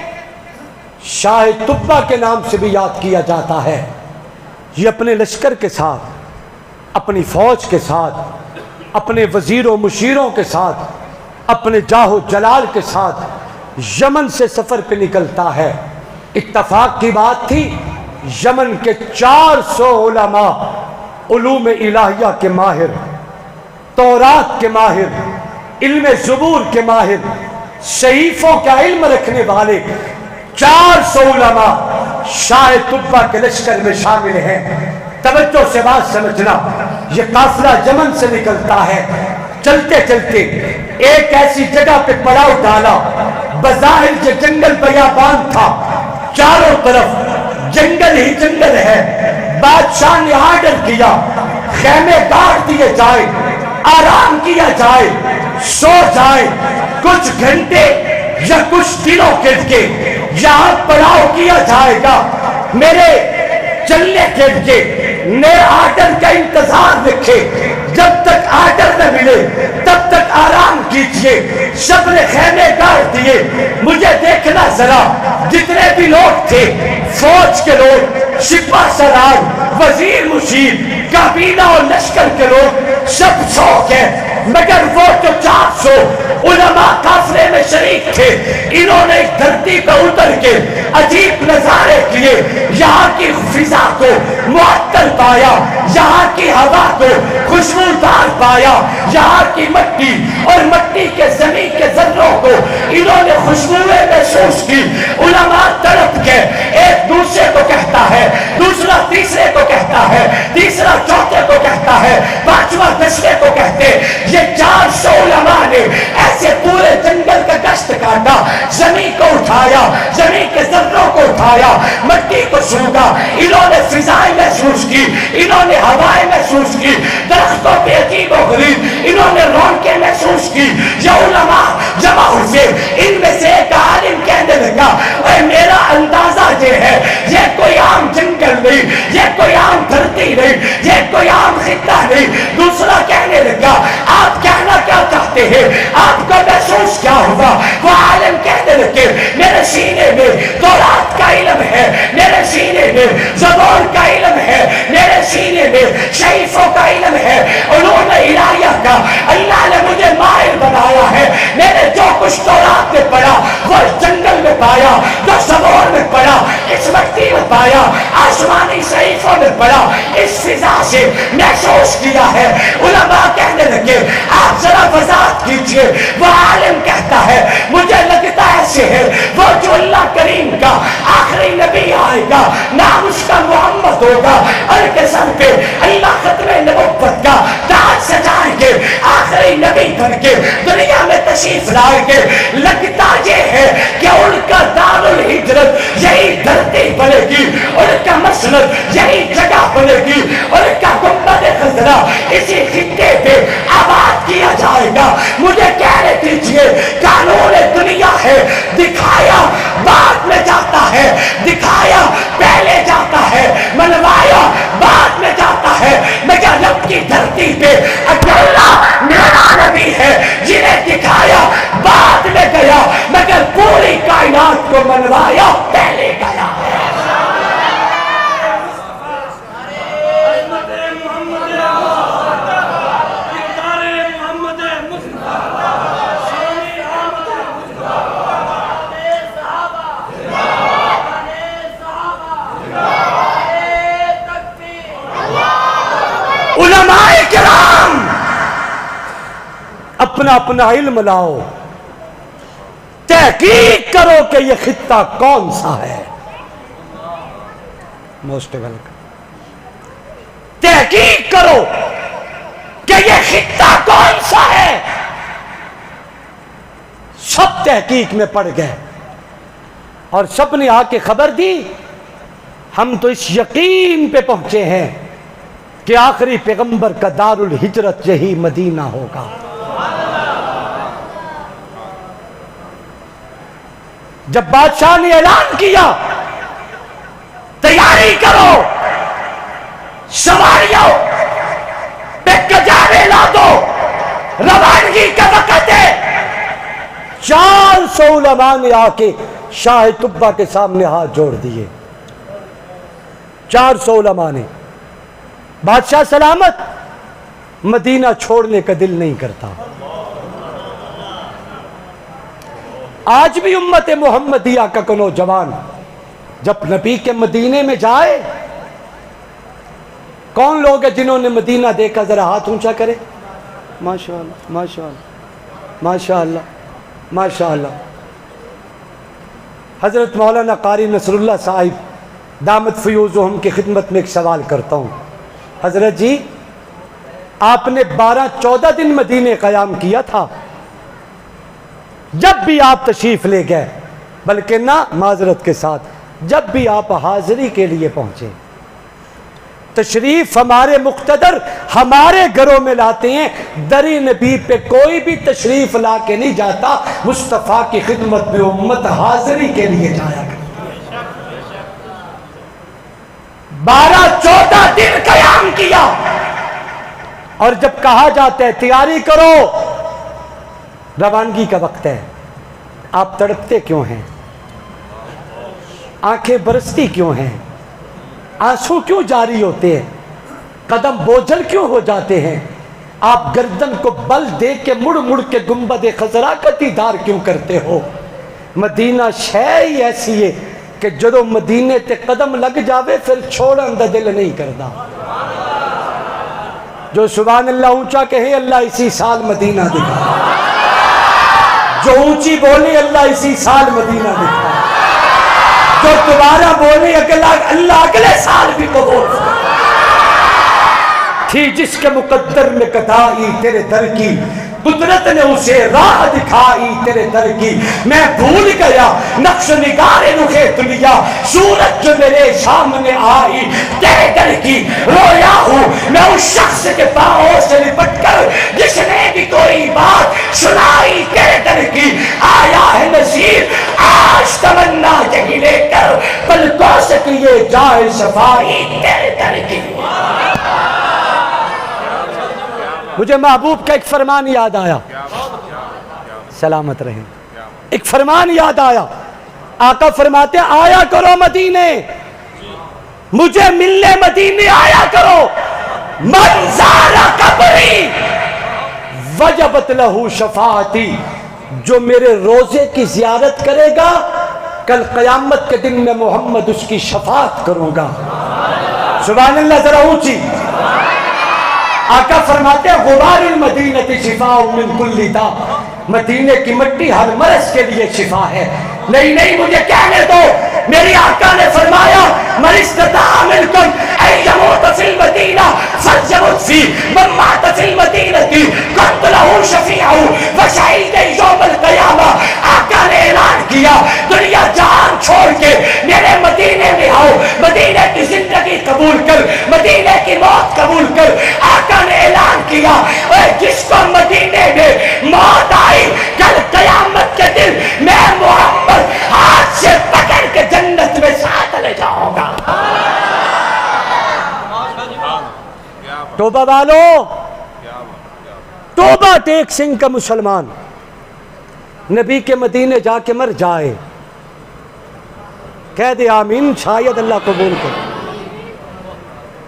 Speaker 1: شاہ تبا کے نام سے بھی یاد کیا جاتا ہے۔ یہ اپنے لشکر کے ساتھ، اپنی فوج کے ساتھ، اپنے وزیر و مشیروں کے ساتھ، اپنے جاہ و جلال کے ساتھ یمن سے سفر پہ نکلتا ہے۔ اتفاق کی بات تھی یمن کے 400 علماء، علوم الہیہ کے ماہر، تورات کے ماہر، علم زبور کے ماہر، صحیفوں کا علم رکھنے والے 400 علماء شاہ تبا کے لشکر میں شامل ہیں۔ توجہ سے بات سمجھنا، یہ قافلہ یمن سے نکلتا ہے، چلتے چلتے ایک ایسی جگہ پہ پڑاؤ ڈالا، بظاہر یہ جنگل بیابان تھا، چاروں طرف جنگل ہی جنگل ہے۔ بادشاہ نے آرڈر کیا خیمے گاڑ دیے جائے، آرام کیا جائے، سو جائے، کچھ گھنٹے یا کچھ دنوں کے یہاں پڑاؤ کیا جائے گا۔ میرے چلنے کے لیے نئے آرڈر کا انتظار رکھے، جب تک آرڈر نہ ملے تب تک آرام کیجئے۔ سب نے خیمے گاڑ دیے۔ مجھے دیکھنا ذرا، جتنے بھی لوگ تھے، فوج کے لوگ، سپاہ سالار، وزیر مشیر، کابینہ اور لشکر کے لوگ سب سو گئے، مگر وہ جو 400 علماء قافلے میں شریک تھے، انہوں نے دھرتی پر اتر کے عجیب نظارے کیے۔ یہاں کی فضا کو معطر پایا، یہاں کی ہوا کو خوشبودار پایا، یہاں کی مٹی اور مٹی کے زمین کے ذروں کو انہوں نے خوشبوئیں محسوس کی۔ علماء تڑپ کے ایک دوسرے کو کہتا ہے، دوسرا تیسرے کو کہتا ہے، تیسرا چوتھے کو کہتا ہے، پانچواں دسویں کو کہتے۔ یہ 400 علماء نے ایسے پورے جنگل کا گشت کاٹا، زمین کو اٹھایا، زمین کے ذروں کو اٹھایا مٹی کو چھوگا، انہوں نے فضائیں محسوس کی، انہوں نے ہوائیں محسوس کی، درختوں پہ عجیب و غریب انہوں نے رونقیں محسوس کی۔ یہ علماء جمع ہوئے، ان میں سے ایک عالم کہنے لگا اے میرا اندازہ یہ ہے یہ کوئی عام جنگل نہیں، یہ کوئی عام دھرتی نہیں، یہ کوئی عام خطہ نہیں۔ دوسرا کہنے لگا آپ کہنا کیا چاہتے ہیں، آپ کا محسوس کیا ہوا؟ وہ عالم کہنے لگے میرے سینے میں تورات کا علم ہے، میرے سینے میں زبور کا علم ہے، میرے سینے میں شریفوں کا علم ہے، علوم الہیہ کا اللہ نے مجھے ماہر بنایا ہے۔ میں نے جو کچھ تورات میں پڑھا وہ اس جنگل میں پایا، جو زبور میں پڑھا اس مٹی میں پایا، آسمانی صحیفوں میں پڑھا اس فضا سے محسوس کیا ہے۔ علماء کہنے لگے آپ ذرا وضاحت کیجئے۔ وہ عالم کہتا ہے مجھے لگتا ایسے ہے وہ جو اللہ کریم کا آخری نبی آئے گا، نام اس کا محمد ہوگا، اور کے سر پہ اللہ ختم نبوت کا تاج سجائیں گے، آخری نبی بن کے دنیا میں تشریف لائیں گے۔ لگتا یہ ہے کہ ان کا دار الہجرت یہی دھرتی بنے گی، ان کا مسند یہی جگہ بنے گی، ان کا گنبد خضرا اسی خطے پہ آباد کیا جائے گا۔ مجھے کہنے دیجئے قانون دنیا ہے، دکھایا بعد میں جاتا ہے، دکھایا پہلے جاتا ہے، منوایا بعد میں جاتا ہے۔ مگر رب کی دھرتی پہ اکیلا میرا نبی ہے جنہیں دکھایا بعد میں گیا، مگر پوری کائنات کو منوایا پہلے گیا ہے۔ علماء کرام اپنا اپنا علم لاؤ، تحقیق کرو کہ یہ خطہ کون سا ہے۔ Most welcome. تحقیق کرو کہ یہ خطہ کون سا ہے۔ سب تحقیق میں پڑ گئے اور سب نے آ کے خبر دی، ہم تو اس یقین پہ پہنچے ہیں کہ آخری پیغمبر کا دار الہجرت یہی مدینہ ہوگا۔ جب بادشاہ نے اعلان کیا تیاری کرو، سواریوں پہ کجاوے لا دو، روانگی کا وقت ہے، 400 علماء نے آ کے شاہ طبہ کے سامنے ہاتھ جوڑ دیے۔ 400 علماء نے۔ بادشاہ سلامت، مدینہ چھوڑنے کا دل نہیں کرتا۔ آج بھی امت محمدیہ کا کوئی نوجوان جب نبی کے مدینے میں جائے، کون لوگ ہیں جنہوں نے مدینہ دیکھا؟ ذرا ہاتھ اونچا کرے۔ ماشاءاللہ ماشاءاللہ ماشاءاللہ ماشاءاللہ۔ حضرت مولانا قاری نصر اللہ صاحب دامت فیوزہم کی خدمت میں ایک سوال کرتا ہوں۔ حضرت جی آپ نے 12-14 دن مدینے قیام کیا تھا، جب بھی آپ تشریف لے گئے، بلکہ نہ معذرت کے ساتھ جب بھی آپ حاضری کے لیے پہنچے، تشریف ہمارے مقتدر ہمارے گھروں میں لاتے ہیں، دری نبی پہ کوئی بھی تشریف لا کے نہیں جاتا، مصطفیٰ کی خدمت میں امت حاضری کے لیے جایا کرتی ہے۔ 12-14 دن قیام کیا، اور جب کہا جاتا ہے تیاری کرو، روانگی کا وقت ہے، آپ تڑپتے کیوں ہیں؟ آنکھیں برستی کیوں ہیں؟ آنسو کیوں جاری ہوتے ہیں؟ قدم بوجھل کیوں ہو جاتے ہیں؟ آپ گردن کو بل دے کے مڑ مڑ کے گنبد خضرا کا دیدار کیوں کرتے ہو؟ مدینہ شے ہی ایسی ہے کہ جدو مدینے تے قدم لگ جاوے پھر چھوڑن دا دل نہیں کردا۔ جو سبحان اللہ اونچا کہے اللہ اسی سال مدینہ دکھا، جو اونچی بولے اللہ اسی سال مدینہ دکھا، جو دوبارہ بولے اللہ اگلے سال بھی قبول تھی جس کے مقدر میں قضائی تیرے در کی، قدرت نے اسے راہ دکھائی تیرے در کی، میں بھول گیا نقش نگار رخ دنیا، صورت جو میرے سامنے آئی تیرے در کی، رویا ہوں میں اس شخص کے پاؤں سے لپٹ کر جس نے بھی کوئی بات سنائی تیرے در کی، آیا ہے نذیر آج تمنا یہی لے کر، پلکوں سے کیے جائے صفائی تیرے در کی۔ مجھے محبوب کا ایک فرمان یاد آیا، سلامت رہیں، ایک فرمان یاد آیا، آقا فرماتے آیا کرو مدینے، مجھے ملنے مدینے آیا کرو، من زار قبری وجبت لہو شفاعتی، جو میرے روزے کی زیارت کرے گا کل قیامت کے دن میں محمد اس کی شفاعت کروں گا۔ سبحان اللہ، ذرا اونچی۔ آقا فرماتے ہیں غبار المدینہ شفاء من کل داء، مدینے کی مٹی ہر مرض کے لیے شفا ہے۔ نہیں مجھے کہنے دو، میری آقا نے فرمایا من استطاع منکم ان یموت فی المدینہ فلیمت فی، من مات فی المدینہ کنت لہ شفیعا وشہید یوم القیامہ۔ آقا نے اعلان کیا دنیا جان چھوڑ کے میرے مدینے میں آؤ، مدینے کی زندگی قبول کر، مدینے کی موت قبول کر۔ آقا نے اعلان کیا جس کو مدینے میں موت آئی کل قیامت کے دن میں محمد ہاتھ سے پکڑ کے جنت میں ساتھ لے جاؤں گا۔ توبہ والو، توبہ ٹیک سنگھ کا مسلمان نبی کے مدینے جا کے مر جائے، کہہ دے آمین، شاید اللہ قبول کرے۔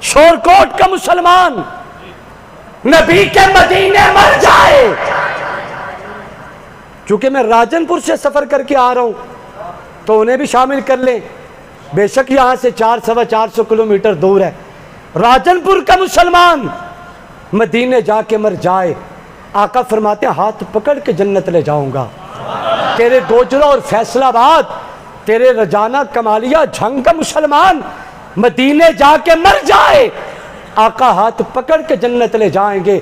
Speaker 1: شور کوٹ کا مسلمان نبی کے مدینے مر جائے، چونکہ میں راجن پور سے سفر کر کے آ رہا ہوں تو انہیں بھی شامل کر لیں، بے شک یہاں سے 400-450 کلومیٹر دور ہے۔ راجن پور کا مسلمان مدینے جا کے مر جائے، آقا فرماتے ہیں ہاتھ پکڑ کے جنت لے جاؤں گا۔ تیرے گوجرہ اور فیصل آباد، تیرے رجانہ کمالیہ جھنگ کا مسلمان مدینے جا کے مر جائے، آقا ہاتھ پکڑ کے جنت لے جائیں گے۔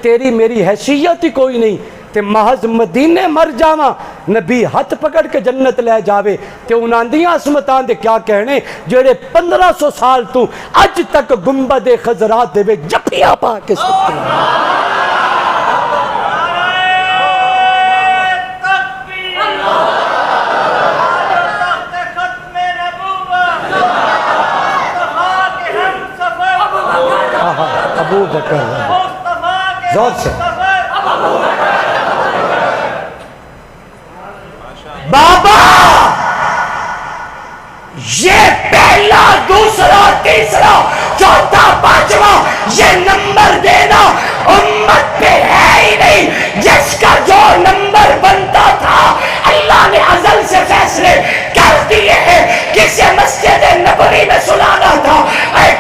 Speaker 1: تیری میری حیثیت ہی کوئی نہیں تے محض مدینے مر جاواں نبی ہاتھ پکڑ کے جنت لے جاوے تے انہاں عظمتاں دے کیا کہنے جڑے 1500 سال تو اج تک گنبد خضرا دے وچ جپیاں پا کے ستے ہیں۔ ابو بکر زور سے بابا، یہ پہلا دوسرا تیسرا چوتھا پانچواں یہ نمبر دینا امت پہ ہے ہی نہیں، جس کا جو نمبر بنتا تھا اللہ نے ازل سے فیصلے کر دیے ہیں۔ کسے مسجد نبوی میں سلانا تھا،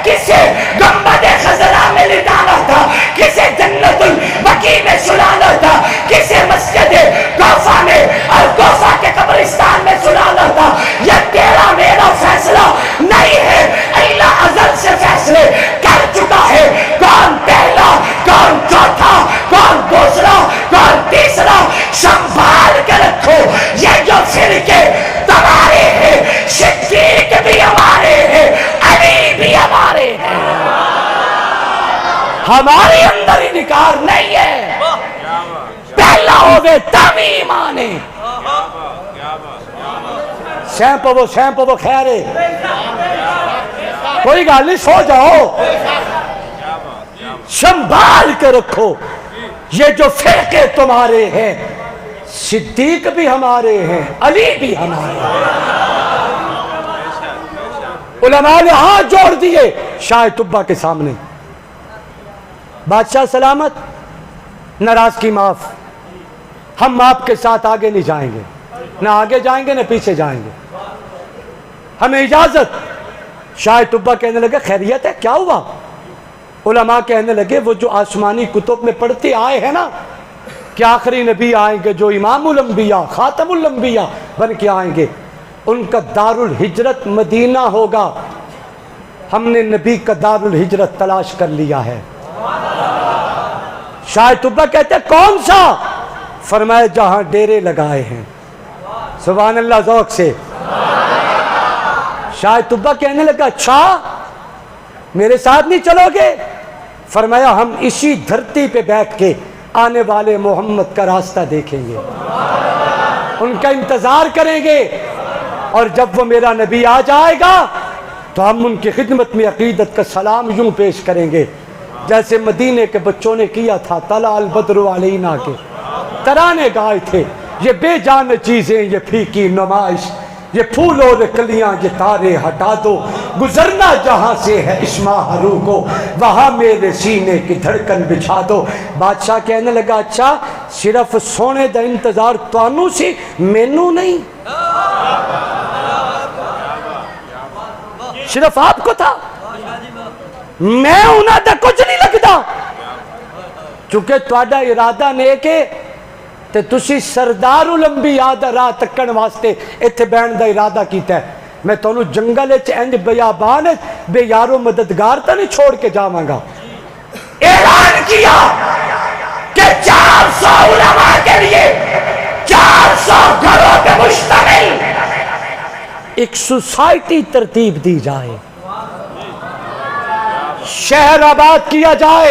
Speaker 1: کسے گنبد خضرا میں لٹانا تھا، کسے جنت البقیع میں سلانا تھا، کسے مسجد کوفہ میں اور کوفہ کے قبرستان میں سلانا تھا۔ یہ تیرا میرا فیصلہ نہیں ہے، اللہ ازل سے فیصلے کر چکا ہے، کون پہلا کون چوتھا کون دوسرا کون تیسرا۔ سنبھال کے رکھو، یہ جو فرقے تمہارے ہیں، صدیق بھی ہمارے ہیں، علی بھی ہمارے ہیں، ہمارے اندر انکار نہیں ہے۔ پہلا ہوئے تب ایمان ہے۔ سیمپو خیرے کوئی گال نہیں، سو جاؤ، سنبھال کے رکھو۔ یہ جو فرقے تمہارے ہیں، صدیق بھی ہمارے ہیں، علی بھی ہمارے ہیں۔ علماء نے ہاتھ جوڑ دیے شاہ طبہ کے سامنے، بادشاہ سلامت، ناراضگی معاف، ہم آپ کے ساتھ آگے نہیں جائیں گے، نہ آگے جائیں گے نہ پیچھے جائیں گے، ہمیں اجازت۔ شاہ طبہ کہنے لگے خیریت ہے، کیا ہوا؟ علماء کہنے لگے وہ جو آسمانی کتب میں پڑھتے آئے ہیں نا کہ آخری نبی آئیں گے جو امام الانبیاء خاتم الانبیاء بن کے آئیں گے، ان کا دار الہجرت مدینہ ہوگا۔ ہم نے نبی کا دار الہجرت تلاش کر لیا ہے۔
Speaker 3: شاہ طبہ کہتے کون سا؟ فرمایا جہاں ڈیرے لگائے ہیں. سبحان اللہ ذوق سے. شاہ طبہ کہنے لگا اچھا میرے ساتھ نہیں چلو گے؟ فرمایا ہم اسی دھرتی پہ بیٹھ کے آنے والے محمد کا راستہ دیکھیں گے، ان کا انتظار کریں گے، اور جب وہ میرا نبی آ جائے گا تو ہم ان کی خدمت میں عقیدت کا سلام یوں پیش کریں گے جیسے مدینے کے بچوں نے کیا تھا. طلع البدر علینا کے ترانے گائے تھے، یہ بے جان چیزیں یہ پھیکی نمائش، یہ پھول اور کلیاں یہ تارے ہٹا دو، گزرنا جہاں سے ہے اسماء رو کو وہاں میرے سینے کی دھڑکن بچھا دو. بادشاہ کہنے لگا اچھا صرف سونے دا انتظار توانو سی مینوں نہیں؟ صرف آپ کو تھا؟ میں انہاں دا کچھ نہیں لگتا. چونکہ تہاڈا ارادہ نیک ہے تے تسی سردار الانبیاء دا راہ تکن واسطے ایتھے بہن دا ارادہ کیتا ہے. میں تانوں جنگل وچ انج بیابان بے یارو مددگار تا نہیں چھوڑ کے جاواں گا. اعلان کیا کہ 400 علماء کے لیے 400 گھروں پہ مشتمل ایک سوسائٹی ترتیب دی جائے، شہر آباد کیا جائے.